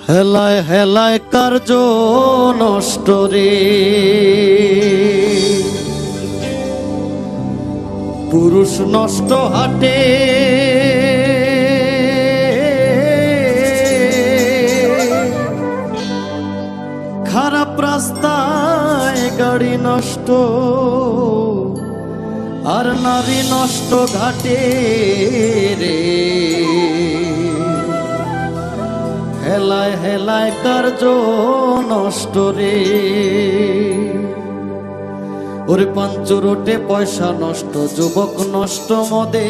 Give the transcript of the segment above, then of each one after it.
হেলায় হেলায় কার্য নষ্ট রে, পুরুষ নষ্ট হাটে খারাপ রাস্তায় গাড়ি নষ্ট আর নারী নষ্ট ঘাটে রে। হেলায় হেলায় কার্য নষ্ট রে, ওরে পাঞ্চুরোটে পয়সা নষ্ট, যুবক নষ্ট মদে,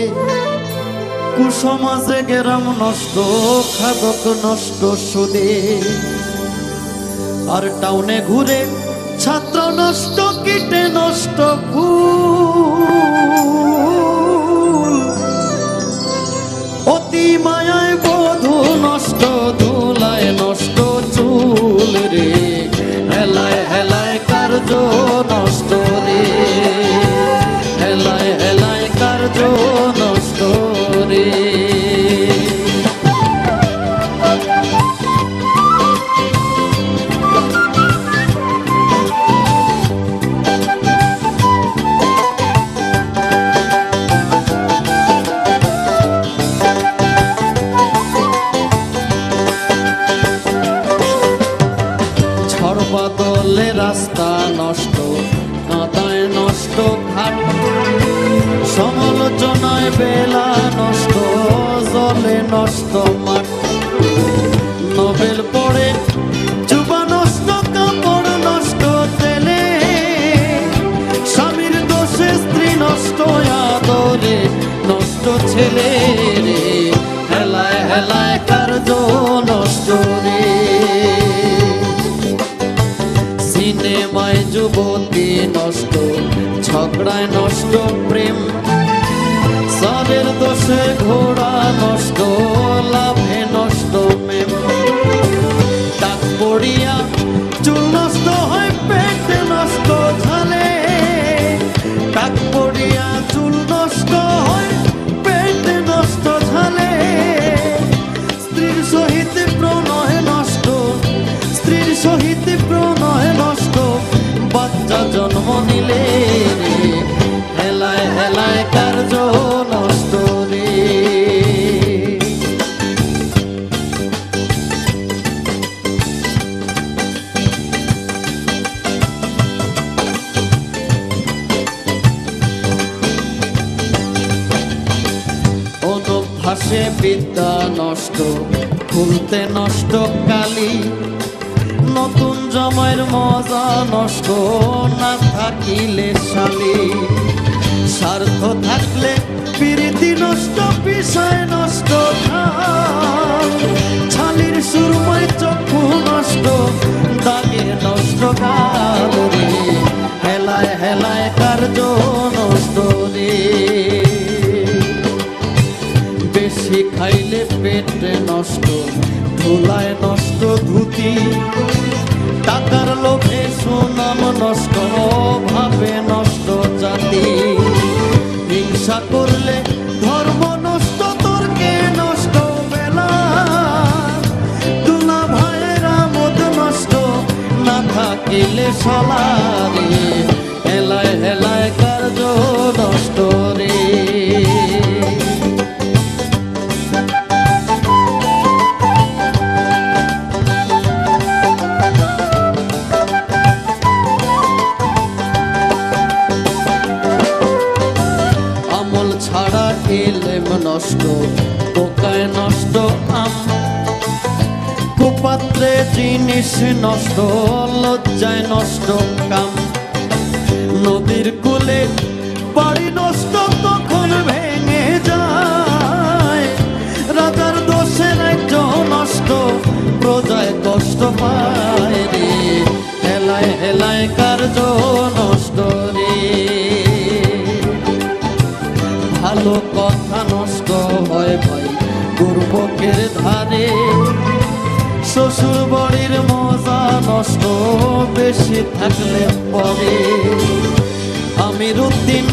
কুসমাজে গেরাম নষ্ট, খাদক নষ্ট সুদে, আর টাউনে ঘুরে ছাত্র নষ্ট, কীটে নষ্ট ফুল, অতি মায়ায় বধূ নষ্ট, ধুলায় নষ্ট চুল রে। হেলায় হেলায় কার্য নষ্ট রে, হেলায় হেলায় কার্য নষ্ট রে। বদলে রাস্তা নষ্ট, কাঁদায় নষ্ট ঘাট, সমালোচনায় বেলা নষ্ট, জলে নষ্ট মাঠ, নোবেল পড়ে যুবা নষ্ট, কাপড় নষ্ট তেলে, স্বামীর দোষে স্ত্রী নষ্ট, আদরে নষ্ট ছেলে রে। হেলায় হেলায় কার্য নষ্ট রে, সিনেমায় যুবতী নষ্ট, ঝগড়ায় নষ্ট প্রেম, সারের দোষে ঘোড়া নষ্ট, লাভে নষ্ট মেম, টাক পড়িয়া চুল নষ্ট হয়, পেট নষ্ট ঝালে, টাক পড়িয়া চুল নষ্ট হয়, পেট নষ্ট ঝালে, স্ত্রীর সহিত প্রণয় নষ্ট, স্ত্রীর সহিত প্রণয় নষ্ট, বাচ্চা জন্ম নিলে রে। হেলায় হেলায় কার্য নষ্ট রে। অনুভাসে বিদ্যা নষ্ট, খুলতে নষ্ট কালি, নতুন জামাইয়ের মজা নষ্ট, না থাকিলে শালি, স্বার্থ থাকলে প্রীতি নষ্ট, বিষয় নষ্ট ছালির সুরময় চক্ষু নষ্ট, দাগে নষ্ট গাল রে। হেলায় হেলায় কার্য নষ্ট রে, বেশি খাইলে পেট নষ্ট, ধুলায় নষ্ট ধুতি, টাকার লোভে সুনাম নষ্ট, ভাবে নষ্ট জাতি, হিংসা করলে ধর্ম নষ্ট, তর্কে নষ্ট বেলা, দুলা ভাইয়ের আমোদ নষ্ট, না থাকিলে শালা রে। হেলায় হেলায় কার্য নষ্ট রে। ছাড়া এলেম নষ্ট, পোকায় নষ্ট আম, কুপাত্রে জিনিস নষ্ট, লজ্জায় নষ্ট কাম, নদীর কূলে বাড়ি নষ্ট, তখন ভেঙে যায়, রাজার দোষে রাজ্য নষ্ট, প্রজায় কষ্ট পায় রে। হেলায় হেলায় কার্য নষ্ট রে, ভালো কথা নষ্ট হয় ভাই দুর্ভোগের ধারে, শ্বশুর বাড়ির মজা নষ্ট, বেশি থাকলে পরে। আমির উদ্দিন